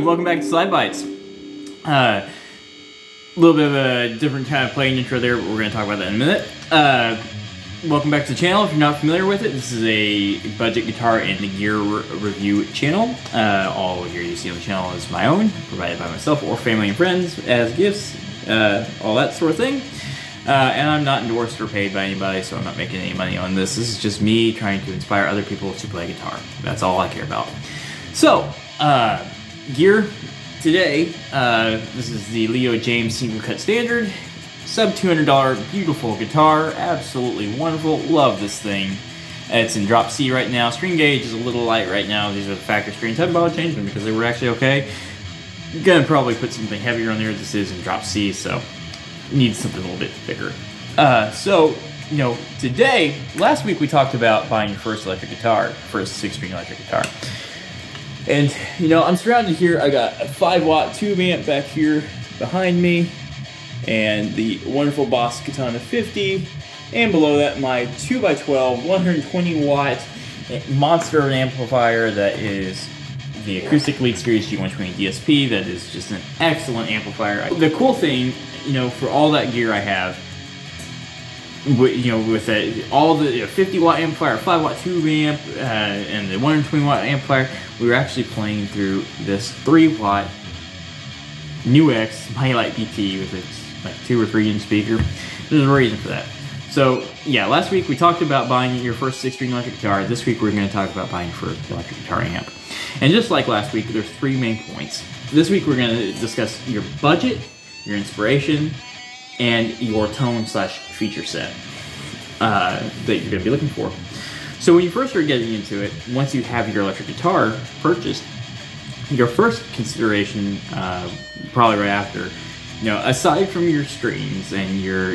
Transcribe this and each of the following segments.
Welcome back to SlydeBytes. A little bit of a different kind of playing intro there, but we're going to talk about that in a minute. Welcome back to the channel. If you're not familiar with it, this is a budget guitar and gear review channel. All gear you see on the channel is my own, provided by myself or family and friends as gifts, all that sort of thing. And I'm not endorsed or paid by anybody, so I'm not making any money on this. This is just me trying to inspire other people to play guitar. That's all I care about. So, gear today, this is the Jaymz single cut standard, sub $200 beautiful guitar, absolutely wonderful, love this thing. It's in drop C right now, string gauge is a little light right now, these are the factory strings, I haven't bothered changing them because they were actually okay. I'm gonna probably put something heavier on there, this is in drop C, so needs something a little bit bigger. So, you know, today, last week we talked about buying your first electric guitar, first 6-string electric guitar. And, you know, I'm surrounded here, I got a 5-watt tube amp back here behind me, and the wonderful Boss Katana 50, and below that my 2x12 120-watt monster of an amplifier that is the Acoustic Lead Series G120 DSP, that is just an excellent amplifier. The cool thing, you know, for all that gear I have, you know, with all the 50-watt amplifier, 5-watt tube amp, and the 120-watt amplifier, we were actually playing through this 3-watt NUX Lite PT with its like 2 or 3-inch speaker. There's a reason for that. So yeah, last week we talked about buying your first 6-string electric guitar. This week we're going to talk about buying your first electric guitar amp. And just like last week, there's 3 main points. This week we're going to discuss your budget, your inspiration, and your tone/feature set that you're going to be looking for. So when you first start getting into it, once you have your electric guitar purchased, your first consideration, probably right after, you know, aside from your strings and your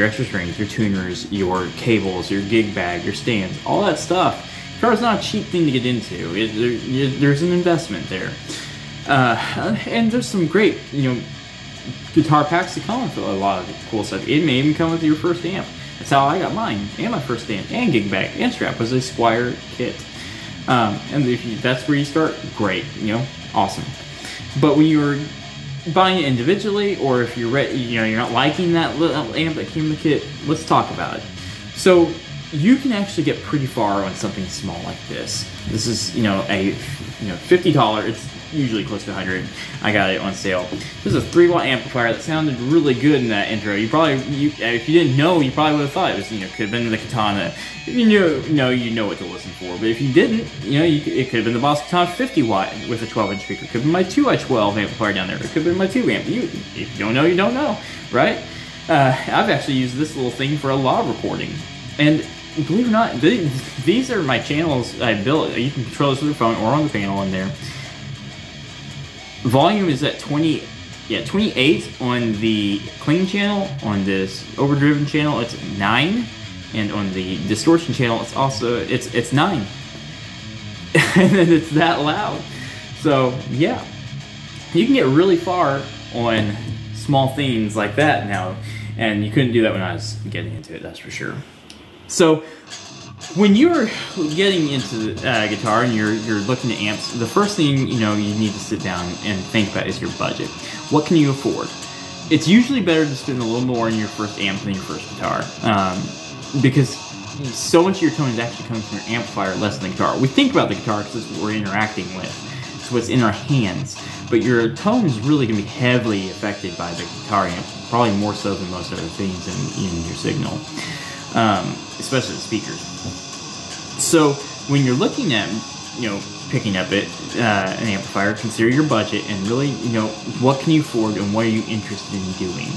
extra strings, your tuners, your cables, your gig bag, your stands, all that stuff, guitar's not a cheap thing to get into. There's an investment there, and there's some great, you know, guitar packs that come with a lot of cool stuff. It may even come with your first amp. That's how I got mine, and my first amp, and gig bag, and strap was a Squire kit. And if that's where you start, great, you know, awesome. But when you're buying it individually, or if you're you know, you're not liking that little amp that came in the kit, let's talk about it. So you can actually get pretty far on something small like this. This is, you know, a $50. It's usually close to 100. I got it on sale. This is a 3-watt amplifier that sounded really good in that intro. You probably, if you didn't know, you probably would have thought it was, you know, could have been the Katana. If you knew, you know what to listen for. But if you didn't, you know, it could have been the Boss Katana 50-watt with a 12-inch speaker. It could have been my 2x12 amplifier down there. It could have been my 2 amp. If you don't know, you don't know, right? I've actually used this little thing for a lot of recording, and believe it or not, these are my channels I built. You can control this with your phone or on the panel in there. Volume is at 28 on the clean channel. On this overdriven channel, it's 9, and on the distortion channel, it's also it's 9, and then it's that loud. So yeah, you can get really far on small things like that now, and you couldn't do that when I was getting into it. That's for sure. So when you're getting into the guitar and you're looking at amps, the first thing, you know, you need to sit down and think about is your budget. What can you afford? It's usually better to spend a little more on your first amp than your first guitar, because so much of your tone is actually coming from your amplifier, less than the guitar. We think about the guitar because that's what we're interacting with. It's what's in our hands. But your tone is really going to be heavily affected by the guitar amp, probably more so than most other things in your signal, especially the speakers. So when you're looking at, picking up an amplifier, consider your budget and really, what can you afford and what are you interested in doing?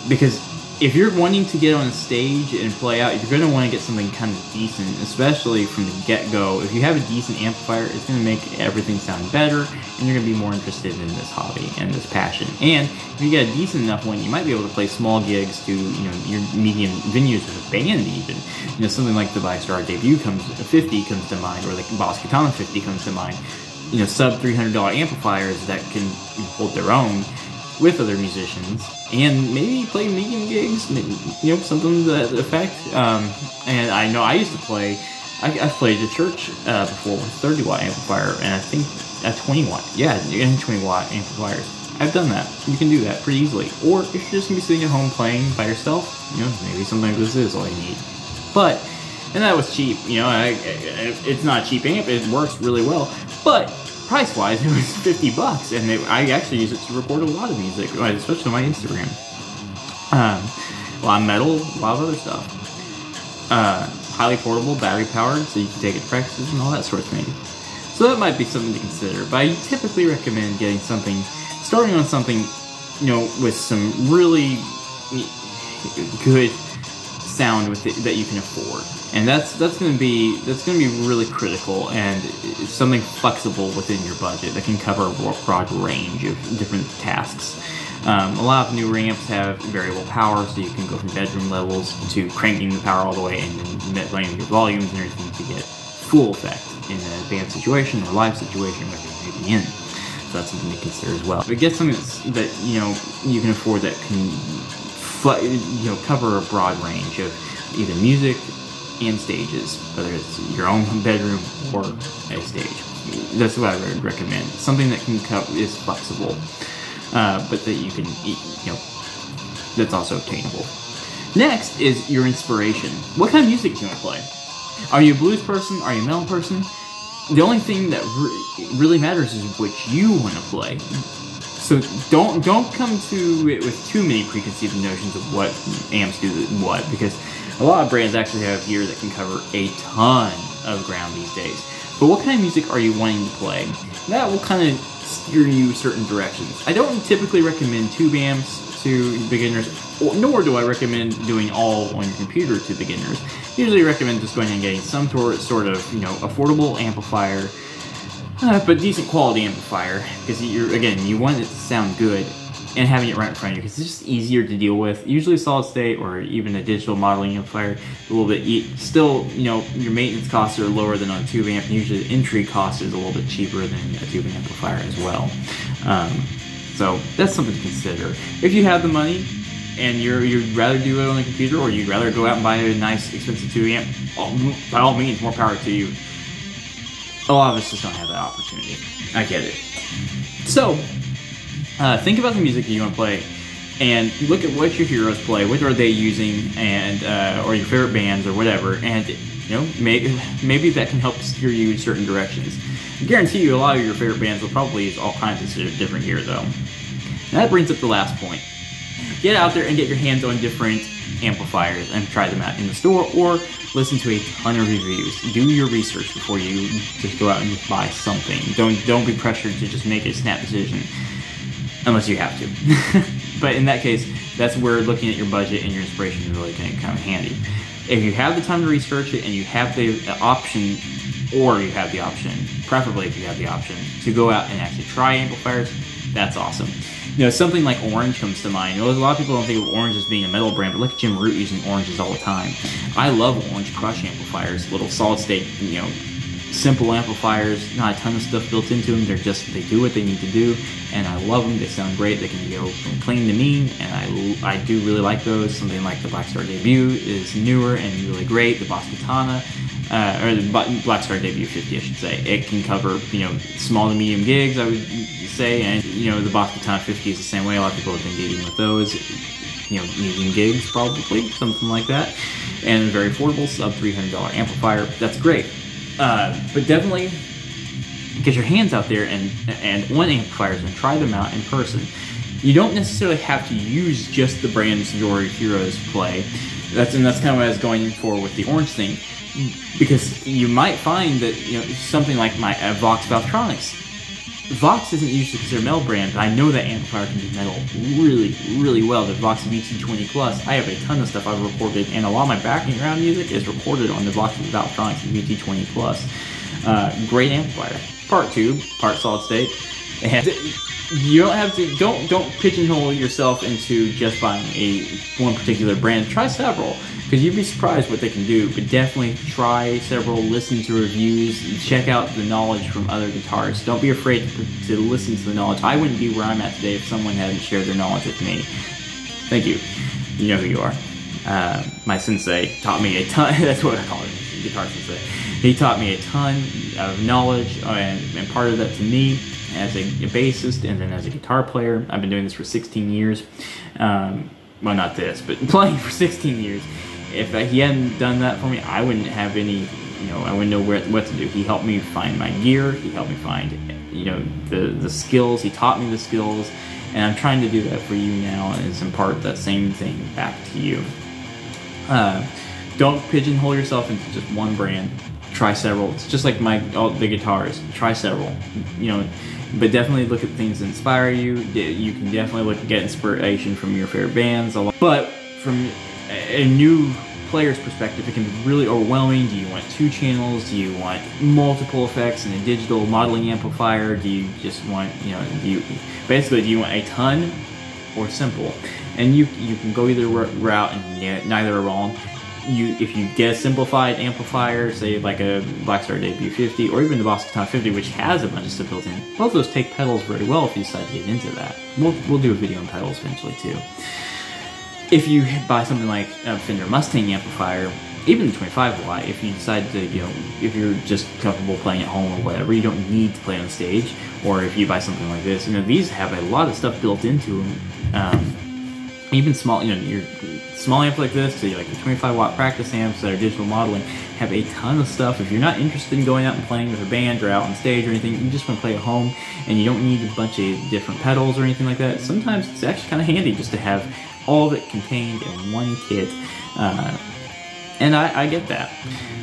Because if you're wanting to get on a stage and play out, you're going to want to get something kind of decent, especially from the get-go. If you have a decent amplifier, it's going to make everything sound better, and you're going to be more interested in this hobby and this passion. And if you get a decent enough one, you might be able to play small gigs to, your medium venues with a band even. Something like the Blackstar debut 50 comes to mind, or the Boss Katana 50 comes to mind. Sub $300 amplifiers that can hold their own with other musicians, and maybe play medium gigs, something to that effect. And I know I used to play, I've played at church before with 30 watt amplifier, and I think a 20 watt, and 20 watt amplifiers. I've done that. You can do that pretty easily. Or if you're just gonna be sitting at home playing by yourself, maybe something like this is all you need. And that was cheap, it's not a cheap amp, it works really well, but price-wise, it was 50 bucks, and I actually use it to record a lot of music, especially on my Instagram. A lot of metal, a lot of other stuff. Highly portable, battery-powered, so you can take it to practices and all that sort of thing. So that might be something to consider, but I typically recommend starting on something, with some really good sound with it that you can afford. And that's going to be really critical, and it's something flexible within your budget that can cover a broad range of different tasks. A lot of newer amps have variable power, so you can go from bedroom levels to cranking the power all the way and then playing your volumes and everything to get full effect in a band situation or live situation, which you may be in. So that's something to consider as well. But get something that you can afford that can cover a broad range of either music and stages, whether it's your own bedroom or a stage. That's what I would recommend. Something that is flexible, but that you can, that's also obtainable. Next is your inspiration. What kind of music do you want to play? Are you a blues person? Are you a metal person? The only thing that really matters is what you want to play. So don't come to it with too many preconceived notions of what amps do what, because a lot of brands actually have gear that can cover a ton of ground these days. But what kind of music are you wanting to play? That will kind of steer you certain directions. I don't typically recommend tube amps to beginners, nor do I recommend doing all on your computer to beginners. Usually recommend just going and getting some sort of affordable amplifier, but decent quality amplifier, because you want it to sound good, and having it right in front of you, because it's just easier to deal with. Usually a solid state or even a digital modeling amplifier, a little bit, still, your maintenance costs are lower than on a tube amp, and usually the entry cost is a little bit cheaper than a tube amplifier as well. So that's something to consider. If you have the money, and you'd rather do it on the computer, or you'd rather go out and buy a nice, expensive tube amp, by all means, more power to you. A lot of us just don't have that opportunity. I get it. So, think about the music that you want to play, and look at what your heroes play, what are they using, and or your favorite bands or whatever, and maybe that can help steer you in certain directions. I guarantee you a lot of your favorite bands will probably use all kinds of different gear though. And that brings up the last point. Get out there and get your hands on different amplifiers and try them out in the store, or listen to a ton of reviews. Do your research before you just go out and just buy something. Don't be pressured to just make a snap decision. Unless you have to. But in that case, that's where looking at your budget and your inspiration is really going to come handy. If you have the time to research it and you have the option, preferably if you have the option, to go out and actually try amplifiers, that's awesome. Something like Orange comes to mind. A lot of people don't think of Orange as being a metal brand, but look at Jim Root using Oranges all the time. I love Orange Crush amplifiers, little solid state, simple amplifiers, not a ton of stuff built into them. They do what they need to do, and I love them. They sound great. They can go from clean to mean, and I do really like those. Something like the Blackstar Debut is newer and really great. The Boss Katana, or the Blackstar Debut 50, I should say. It can cover, small to medium gigs, I would say, and, the Boss Katana 50 is the same way. A lot of people have been gigging with those, medium gigs, probably, something like that. and very affordable, sub $300 amplifier. That's great. But definitely get your hands out there and on amplifiers and try them out in person. You don't necessarily have to use just the brands your heroes play. That's kind of what I was going for with the orange thing, because you might find that, you know, something like my Vox Valvetronics. Vox isn't usually considered a metal brand, but I know that amplifier can do metal really, really well. The Vox VT20 Plus, I have a ton of stuff I've recorded, and a lot of my background music is recorded on the Vox Valvetronics VT20 Plus. Great amplifier. Part tube, part solid state, and you don't have to don't pigeonhole yourself into just buying one particular brand. Try several, because you'd be surprised what they can do. But definitely try several, listen to reviews, check out the knowledge from other guitarists. Don't be afraid to listen to the knowledge. I wouldn't be where I'm at today if someone hadn't shared their knowledge with me. Thank you. You know who you are. My sensei taught me a ton. That's what I call him, guitar sensei. He taught me a ton of knowledge, and part of that to me as a bassist and then as a guitar player. I've been doing this for 16 years. Well, not this, but playing for 16 years. If he hadn't done that for me, I wouldn't have any, you know, I wouldn't know what to do. He helped me find my gear. He helped me find, you know, the skills. He taught me the skills, and I'm trying to do that for you now and impart that same thing back to you. Don't pigeonhole yourself into just one brand. Try several. It's just like the guitars. Try several, you know, but definitely look at things that inspire you. You can definitely get inspiration from your favorite bands. But from a new player's perspective, it can be really overwhelming. Do you want 2 channels? Do you want multiple effects and a digital modeling amplifier? Do you just want, you know, do you want a ton or simple? And you can go either route, and neither are wrong. If you get a simplified amplifier, say like a Blackstar Debut 50 or even the Boss Katana 50, which has a bunch of stuff built in, both of those take pedals very well if you decide to get into that. We'll do a video on pedals eventually too. If you buy something like a Fender Mustang amplifier, even the 25 watt, if you decide to, you know, if you're just comfortable playing at home or whatever, you don't need to play on stage. Or if you buy something like this, you know, these have a lot of stuff built into them. Even small, you know, your small amps like this, so like the 25 watt practice amps that are digital modeling, have a ton of stuff. If you're not interested in going out and playing with a band or out on stage or anything, you just want to play at home and you don't need a bunch of different pedals or anything like that, sometimes it's actually kind of handy just to have all of it contained in one kit. And I get that.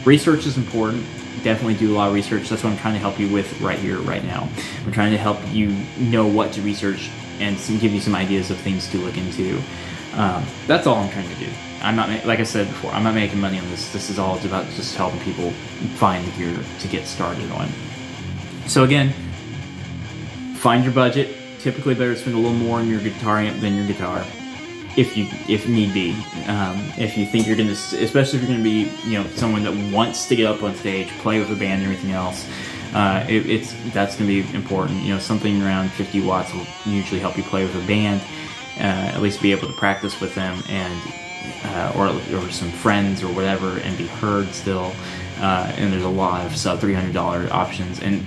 Research is important. Definitely do a lot of research. That's what I'm trying to help you with right here, right now. I'm trying to help you know what to research and give you some ideas of things to look into. That's all I'm trying to do. I'm not, like I said before, I'm not making money on this. This is all about just helping people find the gear to get started on. So again, find your budget. Typically better to spend a little more on your guitar amp than your guitar, if need be. If you think you're gonna, especially if you're gonna be, you know, someone that wants to get up on stage, play with a band and everything else, that's gonna be important. You know, something around 50 watts will usually help you play with a band. At least be able to practice with them, and or some friends or whatever, and be heard still. And there's a lot of sub $300 options, and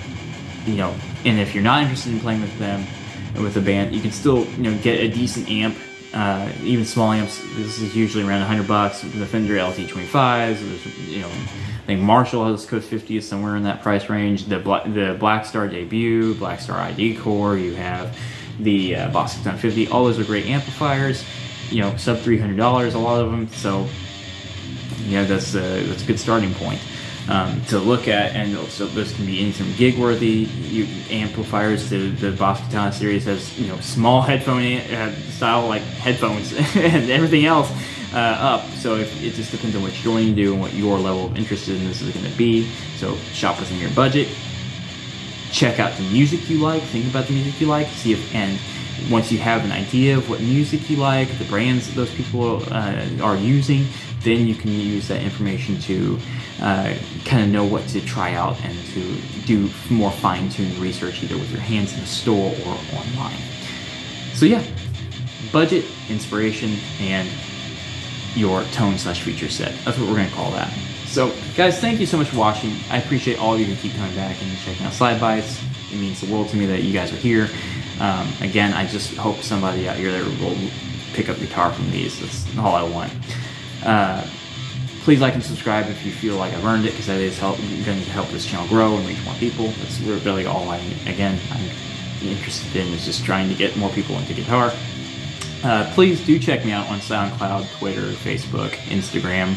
you know, and if you're not interested in playing with them, with a band, you can still, you know, get a decent amp. Even small amps, this is usually around $100. The Fender LT25s, you know, I think Marshall has Code 50 is somewhere in that price range. The Blackstar Debut, Blackstar ID Core, you have the Boss Katana 50. All those are great amplifiers. You know, sub $300, a lot of them. So, you know, that's a good starting point to look at. And also, those can be anything gig worthy amplifiers. The Boss Katana series has, you know, small headphone style like headphones and everything else up. So it just depends on what you're going to do and what your level of interest in this is going to be. So shop within your budget. Check out the music you like, think about the music you like, see if, and once you have an idea of what music you like, the brands that those people are using, then you can use that information to kind of know what to try out and to do more fine-tuned research either with your hands in the store or online. So yeah, budget, inspiration, and your tone/feature set. That's what we're going to call that. So, guys, thank you so much for watching. I appreciate all of you who keep coming back and checking out SlydeBytes. It means the world to me that you guys are here. Again, I just hope somebody out here that will pick up guitar from these. That's all I want. Please like and subscribe if you feel like I've earned it, because that is going to help this channel grow and reach more people. That's really all I'm interested in, is just trying to get more people into guitar. Please do check me out on SoundCloud, Twitter, Facebook, Instagram,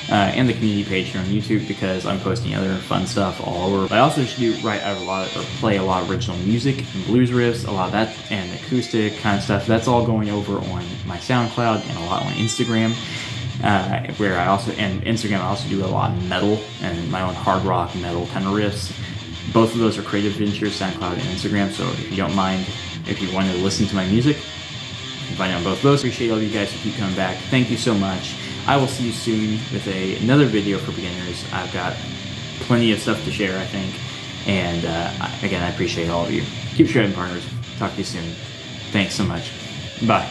and the community page here on YouTube, because I'm posting other fun stuff all over. I also play a lot of original music and blues riffs, a lot of that, and acoustic kind of stuff. That's all going over on my SoundCloud and a lot on Instagram. Where I also do a lot of metal and my own hard rock metal kind of riffs. Both of those are creative ventures, SoundCloud and Instagram, so if you don't mind, if you want to listen to my music, you can find it on both of those. Appreciate all you guys who keep coming back. Thank you so much. I will see you soon with another video for beginners. I've got plenty of stuff to share, I think, and again, I appreciate all of you. Keep shredding, partners. Talk to you soon. Thanks so much. Bye.